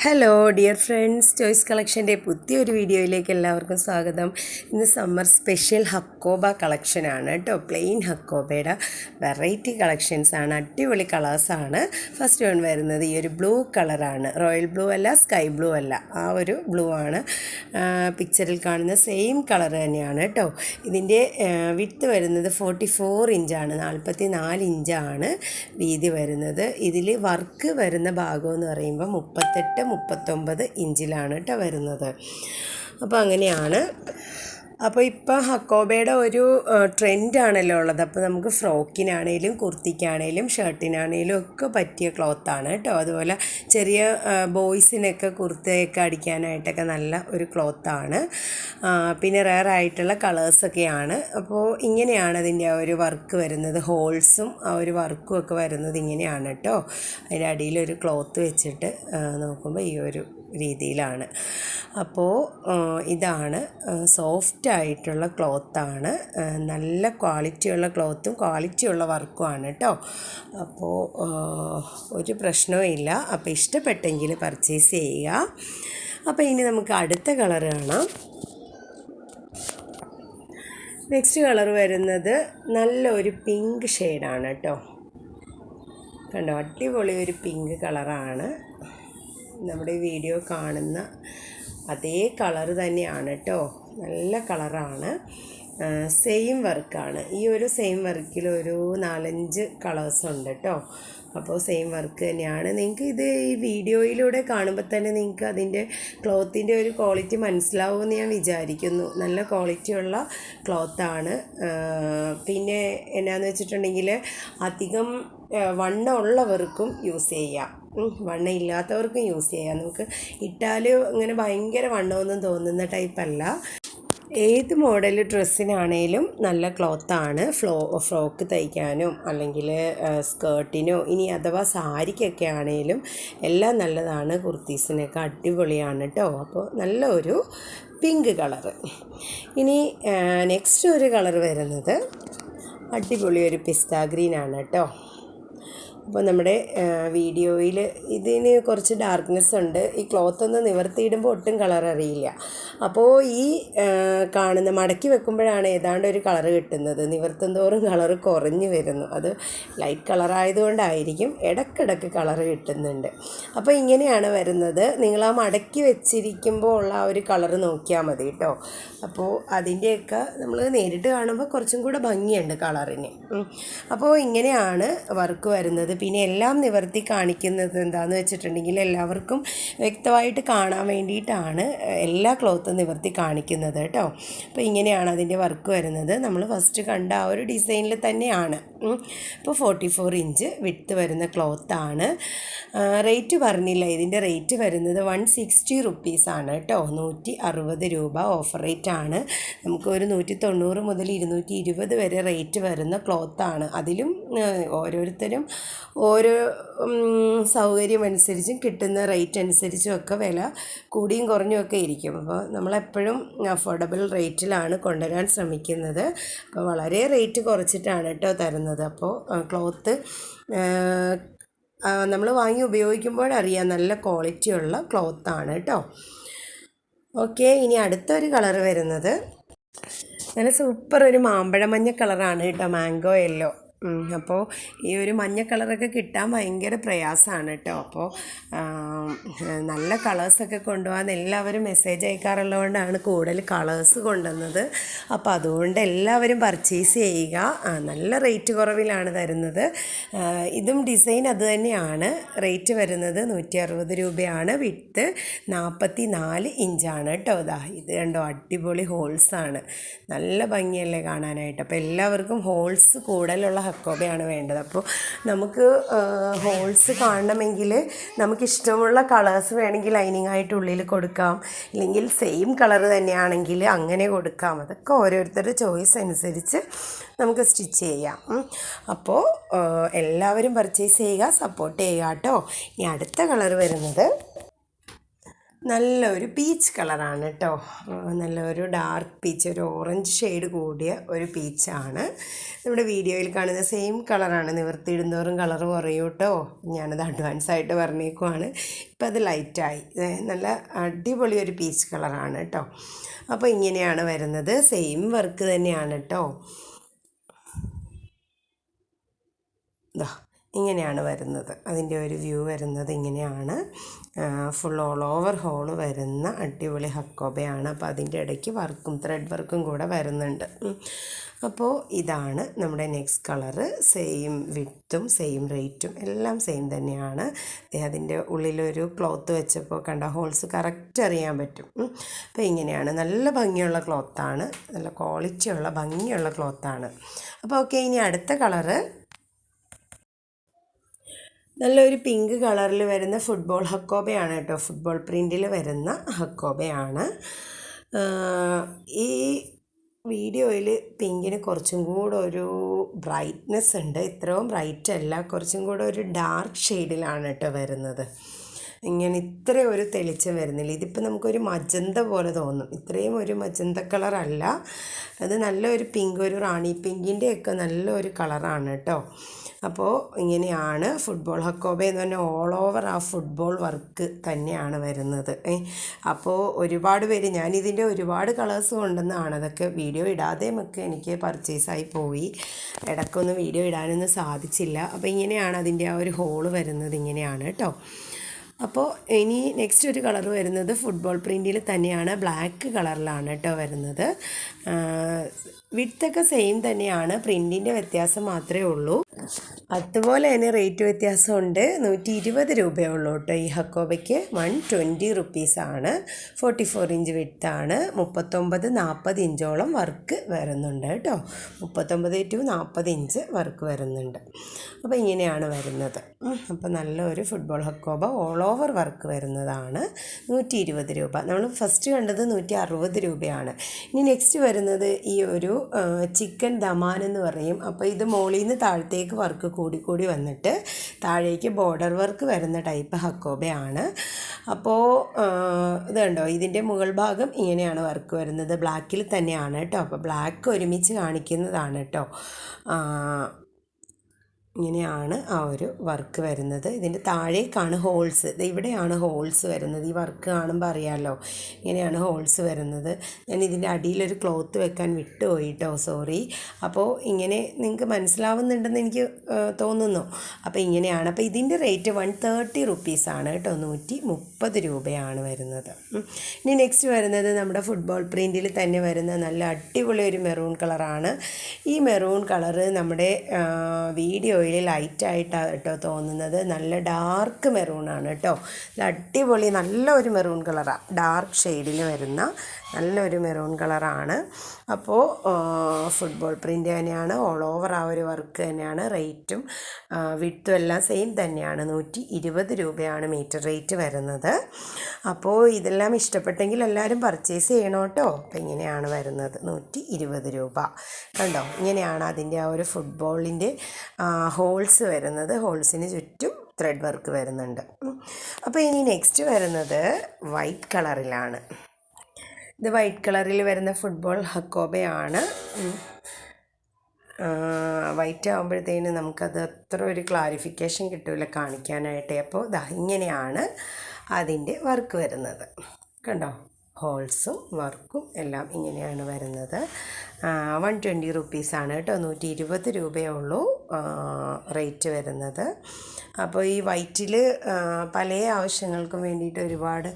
Hello dear friends, choice കളക്ഷൻ്റെ പുതിയൊരു വീഡിയോയിലേക്ക് എല്ലാവർക്കും സ്വാഗതം. ഇന്ന് സമ്മർ സ്പെഷ്യൽ ഹക്കോബ കളക്ഷനാണ് കേട്ടോ. പ്ലെയിൻ ഹക്കോബയുടെ വെറൈറ്റി കളക്ഷൻസാണ്, അടിപൊളി കളേഴ്സാണ്. ഫസ്റ്റ് വൺ വരുന്നത് ഈ ഒരു ബ്ലൂ കളറാണ്. റോയൽ ബ്ലൂ അല്ല, സ്കൈ ബ്ലൂ അല്ല, ആ ഒരു ബ്ലൂ ആണ്. പിക്ചറിൽ കാണുന്ന സെയിം കളർ തന്നെയാണ് കേട്ടോ. ഇതിൻ്റെ വിഡ്ത്ത് വരുന്നത് 44 ഇഞ്ചാണ്, 44 ഇഞ്ചാണ് വീതി വരുന്നത്. ഇതിൽ വർക്ക് വരുന്ന ഭാഗം എന്ന് പറയുമ്പോൾ 38-39 ഇഞ്ചിലാണ് കേട്ടോ വരുന്നത്. അപ്പോൾ അങ്ങനെയാണ്. അപ്പോൾ ഇപ്പോൾ ഹക്കോബയുടെ ഒരു ട്രെൻഡാണല്ലോ ഉള്ളത്. അപ്പോൾ നമുക്ക് ഫ്രോക്കിനാണേലും കുർത്തിക്കാണേലും ഷർട്ടിനാണേലും ഒക്കെ പറ്റിയ ക്ലോത്താണ് കേട്ടോ. അതുപോലെ ചെറിയ ബോയ്സിനൊക്കെ കുർത്തയൊക്കെ അടിക്കാനായിട്ടൊക്കെ നല്ല ഒരു ക്ലോത്താണ്. പിന്നെ റെയർ ആയിട്ടുള്ള കളേഴ്സൊക്കെയാണ്. അപ്പോൾ ഇങ്ങനെയാണ് അതിൻ്റെ ആ ഒരു വർക്ക് വരുന്നത്. ഹോൾസും ആ ഒരു വർക്കും ഒക്കെ വരുന്നത് ഇങ്ങനെയാണ് കേട്ടോ. അതിൻ്റെ അടിയിലൊരു ക്ലോത്ത് വെച്ചിട്ട് നോക്കുമ്പോൾ ഈ ഒരു രീതിയിലാണ്. അപ്പോൾ ഇതാണ് സോഫ്റ്റ് ആയിട്ടുള്ള ക്ലോത്താണ്, നല്ല ക്വാളിറ്റിയുള്ള ക്ലോത്തും ക്വാളിറ്റിയുള്ള വർക്കുമാണ് കേട്ടോ. അപ്പോൾ ഒരു പ്രശ്നവും ഇല്ല. അപ്പോൾ ഇഷ്ടപ്പെട്ടെങ്കിൽ പർച്ചേസ് ചെയ്യുക. അപ്പോൾ ഇനി നമുക്ക് അടുത്ത കളർ കാണാം. നെക്സ്റ്റ് കളർ വരുന്നത് നല്ലൊരു പിങ്ക് ഷെയ്ഡാണ് കേട്ടോ. കണ്ടോ, അടിപൊളി ഒരു പിങ്ക് കളറാണ്. നമ്മുടെ വീഡിയോ കാണുന്ന അതേ കളർ തന്നെയാണ് കേട്ടോ. നല്ല കളറാണ്. സെയിം വർക്കാണ്. ഈ ഒരു സെയിം വർക്കിൽ ഒരു 4-5 കളേഴ്സ് ഉണ്ട് കേട്ടോ. അപ്പോൾ സെയിം വർക്ക് തന്നെയാണ്. നിങ്ങൾക്ക് ഇത് ഈ വീഡിയോയിലൂടെ കാണുമ്പോൾ തന്നെ നിങ്ങൾക്ക് അതിൻ്റെ ക്ലോത്തിൻ്റെ ഒരു ക്വാളിറ്റി മനസ്സിലാവുമെന്ന് ഞാൻ വിചാരിക്കുന്നു. നല്ല ക്വാളിറ്റിയുള്ള ക്ലോത്താണ്. പിന്നെ എന്നാന്ന് വെച്ചിട്ടുണ്ടെങ്കിൽ അധികം വണ്ണമുള്ളവർക്കും യൂസ് ചെയ്യാം, വണ്ണം ഇല്ലാത്തവർക്കും യൂസ് ചെയ്യാം. നമുക്ക് ഇട്ടാൽ ഇങ്ങനെ ഭയങ്കര വണ്ണമൊന്നും തോന്നുന്ന ടൈപ്പല്ല. ഏത് മോഡൽ ഡ്രസ്സിനാണേലും നല്ല ക്ലോത്താണ്. ഫ്രോക്ക് തയ്ക്കാനും അല്ലെങ്കിൽ സ്കേർട്ടിനോ ഇനി അഥവാ സാരിക്കൊക്കെ ആണേലും എല്ലാം നല്ലതാണ്. കുർത്തീസിനൊക്കെ അടിപൊളിയാണ് കേട്ടോ. അപ്പോൾ നല്ലൊരു പിങ്ക് കളറ്. ഇനി നെക്സ്റ്റ് ഒരു കളർ വരുന്നത് അടിപൊളി ഒരു പിസ്ത ഗ്രീനാണ് കേട്ടോ. അപ്പോൾ നമ്മുടെ വീഡിയോയിൽ ഇതിന് കുറച്ച് ഡാർക്ക്നെസ് ഉണ്ട്. ഈ ക്ലോത്ത് ഒന്ന് നിവർത്തിയിടുമ്പോൾ ഒട്ടും കളർ അറിയില്ല. അപ്പോൾ ഈ കാണുന്ന മടക്കി വെക്കുമ്പോഴാണ് ഏതാണ്ട് ഒരു കളർ കിട്ടുന്നത്. നിവർത്തും തോറും കളർ കുറഞ്ഞു വരുന്നു. അത് ലൈറ്റ് കളറായതുകൊണ്ടായിരിക്കും. ഇടയ്ക്കിടയ്ക്ക് കളർ കിട്ടുന്നുണ്ട്. അപ്പോൾ ഇങ്ങനെയാണ് വരുന്നത്. നിങ്ങൾ ആ മടക്കി വെച്ചിരിക്കുമ്പോൾ ഉള്ള ആ ഒരു കളർ നോക്കിയാൽ മതി കേട്ടോ. അപ്പോൾ അതിൻ്റെയൊക്കെ നമ്മൾ നേരിട്ട് കാണുമ്പോൾ കുറച്ചും കൂടെ ഭംഗിയുണ്ട് കളറിന്. അപ്പോൾ ഇങ്ങനെയാണ് വർക്ക് വരുന്നത്. പിന്നെ എല്ലാം നിവർത്തി കാണിക്കുന്നത് എന്താണെന്ന് വെച്ചിട്ടുണ്ടെങ്കിൽ എല്ലാവർക്കും വ്യക്തമായിട്ട് കാണാൻ വേണ്ടിയിട്ടാണ് എല്ലാ ക്ലോത്തും നിവർത്തി കാണിക്കുന്നത് കേട്ടോ. അപ്പോൾ ഇങ്ങനെയാണ് അതിൻ്റെ വർക്ക് വരുന്നത്. നമ്മൾ ഫസ്റ്റ് കണ്ട ആ ഒരു ഡിസൈനിൽ തന്നെയാണ്. ഇപ്പോൾ 44 ഇഞ്ച് വിഡ്ത്ത് വരുന്ന ക്ലോത്താണ്. റേറ്റ് പറഞ്ഞില്ല. ഇതിൻ്റെ റേറ്റ് വരുന്നത് 160 റുപ്പീസാണ് കേട്ടോ. 160 രൂപ ഓഫർ റേറ്റാണ്. നമുക്ക് ഒരു 190 മുതൽ 220 വരെ റേറ്റ് വരുന്ന ക്ലോത്താണ്. അതിലും ഓരോരുത്തരും ഓരോ സൗകര്യം അനുസരിച്ചും കിട്ടുന്ന റേറ്റ് അനുസരിച്ചും ഒക്കെ വില കൂടിയും കുറഞ്ഞും ഒക്കെ ഇരിക്കും. അപ്പോൾ നമ്മളെപ്പോഴും അഫോർഡബിൾ റേറ്റിലാണ് കൊണ്ടുവരാൻ ശ്രമിക്കുന്നത്. അപ്പോൾ വളരെ റേറ്റ് കുറച്ചിട്ടാണ് കേട്ടോ തരുന്നത്. അപ്പോൾ ക്ലോത്ത് നമ്മൾ വാങ്ങി ഉപയോഗിക്കുമ്പോഴറിയാം നല്ല ക്വാളിറ്റിയുള്ള ക്ലോത്താണ് കേട്ടോ. ഓക്കെ, ഇനി അടുത്തൊരു കളർ വരുന്നത് നല്ല സൂപ്പർ ഒരു മാമ്പഴ മഞ്ഞ കളറാണ് കേട്ടോ. Mango yellow. അപ്പോൾ ഈ ഒരു മഞ്ഞ കളറൊക്കെ കിട്ടാൻ ഭയങ്കര പ്രയാസമാണ് കേട്ടോ. അപ്പോൾ നല്ല കളേഴ്സൊക്കെ കൊണ്ടുപോകാൻ എല്ലാവരും മെസ്സേജ് അയക്കാറുള്ളതുകൊണ്ടാണ് കൂടുതൽ കളേഴ്സ് കൊണ്ടുവന്നത്. അപ്പോൾ അതുകൊണ്ട് എല്ലാവരും പർച്ചേസ് ചെയ്യുക. നല്ല റേറ്റ് കുറവിലാണ് തരുന്നത്. ഇതും ഡിസൈൻ അത് തന്നെയാണ്. റേറ്റ് വരുന്നത് 160 രൂപയാണ്. വിഡ്ത്ത് 44 ഇഞ്ചാണ് കേട്ടോ. ഇത് കണ്ടോ, അടിപൊളി ഹോൾസാണ്. നല്ല ഭംഗിയല്ലേ കാണാനായിട്ട്. അപ്പോൾ എല്ലാവർക്കും ഹോൾസ് കൂടുതലുള്ള ഹക്കോബയാണ് വേണ്ടത്. അപ്പോൾ നമുക്ക് ഹോൾസ് കാണണമെങ്കിൽ നമുക്കിഷ്ടമുള്ള കളേഴ്സ് വേണമെങ്കിൽ ലൈനിങ് ആയിട്ട് ഉള്ളിൽ കൊടുക്കാം, ഇല്ലെങ്കിൽ സെയിം കളർ തന്നെയാണെങ്കിൽ അങ്ങനെ കൊടുക്കാം. അതൊക്കെ ഓരോരുത്തരുടെ ചോയ്സ് അനുസരിച്ച് നമുക്ക് സ്റ്റിച്ച് ചെയ്യാം. അപ്പോൾ എല്ലാവരും പർച്ചേസ് ചെയ്യുക, സപ്പോർട്ട് ചെയ്യുക കേട്ടോ. ഇനി അടുത്ത കളർ വരുന്നത് നല്ലൊരു പീച്ച് കളറാണ് കേട്ടോ. നല്ലൊരു ഡാർക്ക് പീച്ച്, ഒരു ഓറഞ്ച് ഷെയ്ഡ് കൂടിയ ഒരു പീച്ചാണ്. നമ്മുടെ വീഡിയോയിൽ കാണുന്ന സെയിം കളറാണ്. നിവർത്തിയിടുന്നോറും കളർ കുറയും കേട്ടോ. ഞാനത് അഡ്വാൻസായിട്ട് പറഞ്ഞേക്കുവാണ്. ഇപ്പം അത് ലൈറ്റായി. നല്ല അടിപൊളി ഒരു പീച്ച് കളറാണ് കേട്ടോ. അപ്പോൾ ഇങ്ങനെയാണ് വരുന്നത്. സെയിം വർക്ക് തന്നെയാണ് കേട്ടോ. ഇങ്ങനെയാണ് വരുന്നത്. അതിൻ്റെ ഒരു വ്യൂ വരുന്നത് ഇങ്ങനെയാണ്. ഫുൾ ഓൾ ഓവർ ഹോള് വരുന്ന അടിപൊളി ഹക്കോബയാണ്. അപ്പോൾ അതിൻ്റെ ഇടയ്ക്ക് വർക്കും ത്രെഡ് വർക്കും കൂടെ വരുന്നുണ്ട്. അപ്പോൾ ഇതാണ് നമ്മുടെ നെക്സ്റ്റ് കളറ്. സെയിം വിഡ്ത്തും സെയിം റേറ്റും എല്ലാം സെയിം തന്നെയാണ്. അതിൻ്റെ ഉള്ളിലൊരു ക്ലോത്ത് വെച്ചപ്പോൾ കണ്ട ഹോൾസ് കറക്റ്റ് അറിയാൻ പറ്റും. അപ്പോൾ ഇങ്ങനെയാണ്. നല്ല ഭംഗിയുള്ള ക്ലോത്താണ്, നല്ല ക്വാളിറ്റിയുള്ള ഭംഗിയുള്ള ക്ലോത്താണ്. അപ്പോൾ ഓക്കെ, ഇനി അടുത്ത കളറ് നല്ലൊരു പിങ്ക് കളറിൽ വരുന്ന ഫുട്ബോൾ ഹക്കോബയാണ് കേട്ടോ. ഫുട്ബോൾ പ്രിൻറ്റിൽ വരുന്ന ഹക്കോബയാണ്. ഈ വീഡിയോയിൽ പിങ്കിന് കുറച്ചും കൂടെ ഒരു ബ്രൈറ്റ്നെസ് ഉണ്ട്. ഇത്രയും ബ്രൈറ്റ് അല്ല, കുറച്ചും കൂടെ ഒരു ഡാർക്ക് ഷെയ്ഡിലാണ് കേട്ടോ വരുന്നത്. ഇങ്ങനെ ഇത്രയും ഒരു തെളിച്ചം വരുന്നില്ല. ഇതിപ്പോൾ നമുക്കൊരു മജന്ത പോലെ തോന്നും. ഇത്രയും ഒരു മജന്ത കളറല്ല, അത് നല്ലൊരു പിങ്ക്, ഒരു റാണി പിങ്കിൻ്റെയൊക്കെ നല്ലൊരു കളറാണ് കേട്ടോ. അപ്പോൾ ഇങ്ങനെയാണ് ഫുട്ബോൾ ഹക്കോബ എന്ന് പറഞ്ഞാൽ ഓൾ ഓവർ ആ ഫുട്ബോൾ വർക്ക് തന്നെയാണ് വരുന്നത്. അപ്പോൾ ഒരുപാട് പേര്, ഞാനിതിൻ്റെ ഒരുപാട് കളേഴ്സ് കൊണ്ടുവന്നാണ്, അതൊക്കെ വീഡിയോ ഇടാതെയുമൊക്കെ എനിക്ക് പർച്ചേസായി പോയി. ഇടയ്ക്കൊന്നും വീഡിയോ ഇടാനൊന്നും സാധിച്ചില്ല. അപ്പോൾ ഇങ്ങനെയാണ് അതിൻ്റെ ആ ഒരു ഹോള് വരുന്നത്, ഇങ്ങനെയാണ് കേട്ടോ. അപ്പോൾ ഇനി നെക്സ്റ്റ് ഒരു കളർ വരുന്നത് ഫുട്ബോൾ പ്രിൻറ്റിൽ തന്നെയാണ്, ബ്ലാക്ക് കളറിലാണ് കേട്ടോ വരുന്നത്. വിഡ്ത്തൊക്കെ സെയിം തന്നെയാണ്, പ്രിൻറ്റിൻ്റെ വ്യത്യാസം മാത്രമേ ഉള്ളൂ. അതുപോലെ തന്നെ റേറ്റ് വ്യത്യാസമുണ്ട്. 120 രൂപയേ ഉള്ളൂ കേട്ടോ ഈ ഹക്കോബയ്ക്ക്. 120 റുപ്പീസാണ്. 44 ഇഞ്ച് വിഡ്ത്താണ്. 39-40 ഇഞ്ചോളം വർക്ക് വരുന്നുണ്ട് കേട്ടോ. 39 to 40 ഇഞ്ച് വർക്ക് വരുന്നുണ്ട്. അപ്പോൾ ഇങ്ങനെയാണ് വരുന്നത്. അപ്പോൾ നല്ലൊരു football hakoba all over work വരുന്നതാണ്. 120 രൂപ. നമ്മൾ ഫസ്റ്റ് കണ്ടത് 160 രൂപയാണ്. ഇനി നെക്സ്റ്റ് വരുന്നത് ഈ ഒരു ചിക്കൻ ദമാൻ എന്ന് പറയും. അപ്പോൾ ഇത് മുകളിൽ നിന്ന് താഴത്തേക്ക് വർക്ക് കൂടി വന്നിട്ട് താഴേക്ക് ബോർഡർ വർക്ക് വരുന്ന ടൈപ്പ് ഹക്കോബയാണ്. അപ്പോൾ ഇത് കണ്ടോ, ഇതിൻ്റെ മുകൾ ഭാഗം ഇങ്ങനെയാണ് വർക്ക് വരുന്നത്. ബ്ലാക്കിൽ തന്നെയാണ് കേട്ടോ. അപ്പോൾ ബ്ലാക്ക് ഒരുമിച്ച് കാണിക്കുന്നതാണ് കേട്ടോ. ഇങ്ങനെയാണ് ആ ഒരു വർക്ക് വരുന്നത്. ഇതിൻ്റെ താഴേക്കാണ് ഹോൾസ്, ഇവിടെയാണ് ഹോൾസ് വരുന്നത്. ഈ വർക്ക് കാണുമ്പോൾ അറിയാമല്ലോ, ഇങ്ങനെയാണ് ഹോൾസ് വരുന്നത്. ഞാൻ ഇതിൻ്റെ അടിയിലൊരു ക്ലോത്ത് വെക്കാൻ വിട്ടുപോയി കേട്ടോ, സോറി. അപ്പോൾ ഇങ്ങനെ നിങ്ങൾക്ക് മനസ്സിലാവുന്നുണ്ടെന്ന് എനിക്ക് തോന്നുന്നു. അപ്പോൾ ഇങ്ങനെയാണ്. അപ്പോൾ ഇതിൻ്റെ റേറ്റ് 130 റുപ്പീസാണ് കേട്ടോ. 130 രൂപയാണ് വരുന്നത്. ഇനി നെക്സ്റ്റ് വരുന്നത് നമ്മുടെ ഫുട്ബോൾ പ്രിൻറ്റിൽ തന്നെ വരുന്ന നല്ല അടിപൊളി ഒരു മെറൂൺ കളറാണ്. ഈ മെറൂൺ കളറ് നമ്മുടെ വീഡിയോയിൽ ലൈറ്റായിട്ടാണ് കേട്ടോ തോന്നുന്നത്. നല്ല ഡാർക്ക് മെറൂണാണ് കേട്ടോ. അടിപൊളി നല്ലൊരു മെറൂൺ കളറാണ്, ഡാർക്ക് ഷെയ്ഡിൽ വരുന്ന നല്ലൊരു മെറൂൺ കളറാണ്. അപ്പോൾ ഫുട്ബോൾ പ്രിൻ്റ് തന്നെയാണ്, ഓൾ ഓവർ ആ ഒരു വർക്ക് തന്നെയാണ്. റേറ്റും വിഡ്ത്തും എല്ലാം സെയിം തന്നെയാണ്. 120 രൂപയാണ് മീറ്റർ റേറ്റ് വരുന്നത്. അപ്പോൾ ഇതെല്ലാം ഇഷ്ടപ്പെട്ടെങ്കിൽ എല്ലാവരും പർച്ചേസ് ചെയ്യണം കേട്ടോ. അപ്പോൾ ഇങ്ങനെയാണ് വരുന്നത്, 120 രൂപ. കണ്ടോ, ഇങ്ങനെയാണ് അതിൻ്റെ ആ ഒരു ഫുട്ബോളിൻ്റെ ഹോൾസ് വരുന്നത്. ഹോൾസിന് ചുറ്റും ത്രെഡ് വർക്ക് വരുന്നുണ്ട്. അപ്പോൾ ഇനി നെക്സ്റ്റ് വരുന്നത് വൈറ്റ് കളറിലാണ്. ഇത് വൈറ്റ് കളറിൽ വരുന്ന ഫുട്ബോൾ ഹക്കോബയാണ്. വൈറ്റ് ആകുമ്പോഴത്തേന് നമുക്കത് അത്ര ഒരു ക്ലാരിഫിക്കേഷൻ കിട്ടില്ല കാണിക്കാനായിട്ട്. അപ്പോൾ ഇങ്ങനെയാണ് അതിൻ്റെ വർക്ക് വരുന്നത്. കണ്ടോ, ഹോൾസും വർക്കും എല്ലാം ഇങ്ങനെയാണ് വരുന്നത്. 120 റുപ്പീസാണ് കേട്ടോ. 120 രൂപയേ ഉള്ളൂ റേറ്റ് വരുന്നത്. അപ്പോൾ ഈ വൈറ്റിൽ പല ആവശ്യങ്ങൾക്കും വേണ്ടിയിട്ട് ഒരുപാട്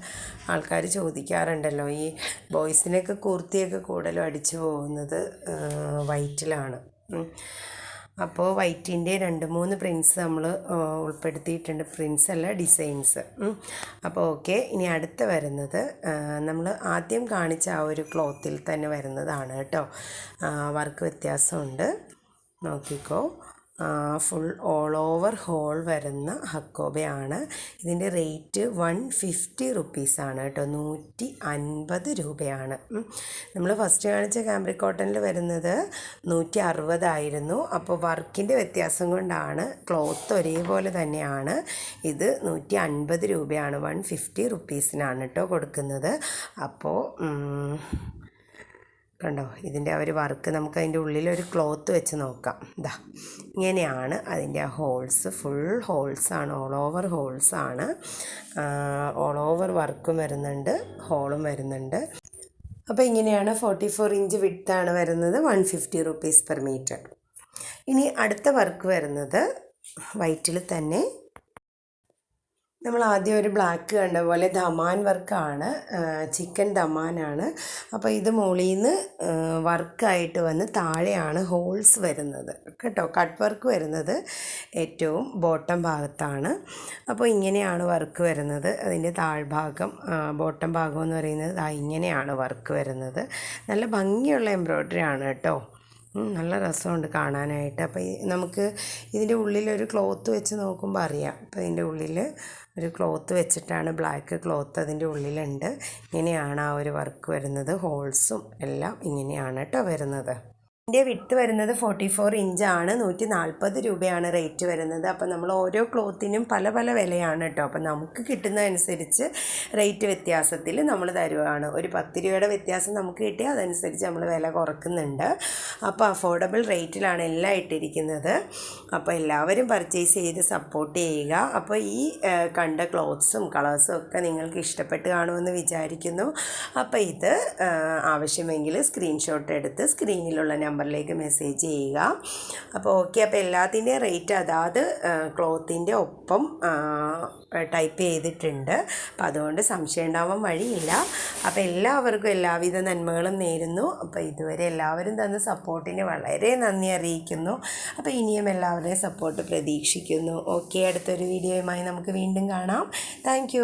ആൾക്കാർ ചോദിക്കാറുണ്ടല്ലോ. ഈ ബോയ്സിനൊക്കെ കുർത്തിയൊക്കെ കൂടുതലും അടിച്ചു പോകുന്നത് വൈറ്റിലാണ്. അപ്പോൾ വൈറ്റിൻ്റെ 2-3 പ്രിൻറ്റ്സ് നമ്മൾ ഉൾപ്പെടുത്തിയിട്ടുണ്ട്. പ്രിൻറ്റ്സ് അല്ല, ഡിസൈൻസ്. അപ്പോൾ ഓക്കെ, ഇനി അടുത്ത് വരുന്നത് നമ്മൾ ആദ്യം കാണിച്ച ആ ഒരു ക്ലോത്തിൽ തന്നെ വരുന്നതാണ് കേട്ടോ. വർക്ക് വ്യത്യാസമുണ്ട്, നോക്കിക്കോ. ഫുൾ ഓൾ ഓവർ ഹോൾ വരുന്ന ഹക്കോബയാണ്. ഇതിൻ്റെ റേറ്റ് 150 റുപ്പീസാണ് കേട്ടോ, 150 രൂപയാണ്. നമ്മൾ ഫസ്റ്റ് കാണിച്ച കാംബ്രിക് കോട്ടണിൽ വരുന്നത് 160 ആയിരുന്നു. അപ്പോൾ വർക്കിൻ്റെ വ്യത്യാസം കൊണ്ടാണ്, ക്ലോത്ത് ഒരേപോലെ തന്നെയാണ്. ഇത് 150 രൂപയാണ്, 150 റുപ്പീസിനാണ് കേട്ടോ കൊടുക്കുന്നത്. അപ്പോൾ കണ്ടോ, ഇതിൻ്റെ ആ ഒരു വർക്ക് നമുക്ക് അതിൻ്റെ ഉള്ളിലൊരു ക്ലോത്ത് വെച്ച് നോക്കാം. ഇതാ ഇങ്ങനെയാണ് അതിൻ്റെ ആ ഹോൾസ്, ഫുൾ ഹോൾസാണ്, ഓൾ ഓവർ ഹോൾസാണ്. ഓൾ ഓവർ വർക്കും വരുന്നുണ്ട്, ഹോളും വരുന്നുണ്ട്. അപ്പോൾ ഇങ്ങനെയാണ് 44 ഇഞ്ച് വിഡ്ത്താണ് വരുന്നത്, 150 റുപ്പീസ് പെർ മീറ്റർ. ഇനി അടുത്ത വർക്ക് വരുന്നത് വൈറ്റിൽ തന്നെ. നമ്മൾ ആദ്യം ഒരു ബ്ലാക്ക് കണ്ട പോലെ ധമാൻ വർക്കാണ്, ചിക്കൻ ധമാനാണ്. അപ്പോൾ ഇത് മുകളിൽ നിന്ന് വർക്കായിട്ട് വന്ന് താഴെയാണ് ഹോൾസ് വരുന്നത് കേട്ടോ. കട്ട് വർക്ക് വരുന്നത് ഏറ്റവും ബോട്ടം ഭാഗത്താണ്. അപ്പോൾ ഇങ്ങനെയാണ് വർക്ക് വരുന്നത്. അതിൻ്റെ താഴ്ഭാഗം, ബോട്ടം ഭാഗം എന്ന് പറയുന്നത് ഇങ്ങനെയാണ് വർക്ക് വരുന്നത്. നല്ല ഭംഗിയുള്ള എംബ്രോയ്ഡറി ആണ് കേട്ടോ, നല്ല രസമുണ്ട് കാണാനായിട്ട്. അപ്പോൾ നമുക്ക് ഇതിൻ്റെ ഉള്ളിലൊരു ക്ലോത്ത് വെച്ച് നോക്കുമ്പോൾ അറിയാം. അപ്പോൾ ഇതിൻ്റെ ഉള്ളിൽ ഒരു ക്ലോത്ത് വെച്ചിട്ടാണ്, ബ്ലാക്ക് ക്ലോത്ത് അതിൻ്റെ ഉള്ളിലുണ്ട്. ഇങ്ങനെയാണ് ആ ഒരു വർക്ക് വരുന്നത്. ഹോൾസും എല്ലാം ഇങ്ങനെയാണ് കേട്ടോ വരുന്നത്. ഇതിൻ്റെ വിഡ്ത്ത് വരുന്നത് 44 ഇഞ്ചാണ്, 140 രൂപയാണ് റേറ്റ് വരുന്നത്. അപ്പോൾ നമ്മൾ ഓരോ ക്ലോത്തിനും പല പല വിലയാണ് കേട്ടോ. അപ്പോൾ നമുക്ക് കിട്ടുന്നതനുസരിച്ച് റേറ്റ് വ്യത്യാസത്തിൽ നമ്മൾ തരുവാണ്. ഒരു 10 രൂപയുടെ വ്യത്യാസം നമുക്ക് കിട്ടിയാൽ അതനുസരിച്ച് നമ്മൾ വില കുറക്കുന്നുണ്ട്. അപ്പോൾ അഫോർഡബിൾ റേറ്റിലാണ് എല്ലാം ഇട്ടിരിക്കുന്നത്. അപ്പോൾ എല്ലാവരും പർച്ചേസ് ചെയ്ത് സപ്പോർട്ട് ചെയ്യുക. അപ്പോൾ ഈ കണ്ട ക്ലോത്ത്സും കളേഴ്സും ഒക്കെ നിങ്ങൾക്ക് ഇഷ്ടപ്പെട്ട് കാണുമെന്ന് വിചാരിക്കുന്നു. അപ്പോൾ ഇത് ആവശ്യമെങ്കിൽ സ്ക്രീൻഷോട്ട് എടുത്ത് സ്ക്രീനിലുള്ള നമ്പറിലേക്ക് മെസ്സേജ് ചെയ്യുക. അപ്പോൾ ഓക്കെ. അപ്പോൾ എല്ലാത്തിൻ്റെയും റേറ്റ് അതാത് ക്ലോത്തിൻ്റെ ഒപ്പം ടൈപ്പ് ചെയ്തിട്ടുണ്ട്. അപ്പോൾ അതുകൊണ്ട് സംശയം ഉണ്ടാവാൻ വഴിയില്ല. അപ്പോൾ എല്ലാവർക്കും എല്ലാവിധ നന്മകളും നേരുന്നു. അപ്പോൾ ഇതുവരെ എല്ലാവരും തന്ന സപ്പോർട്ടിന് വളരെ നന്ദി അറിയിക്കുന്നു. അപ്പോൾ ഇനിയും എല്ലാവരുടെയും സപ്പോർട്ട് പ്രതീക്ഷിക്കുന്നു. ഓക്കെ, അടുത്തൊരു വീഡിയോയുമായി നമുക്ക് വീണ്ടും കാണാം. താങ്ക്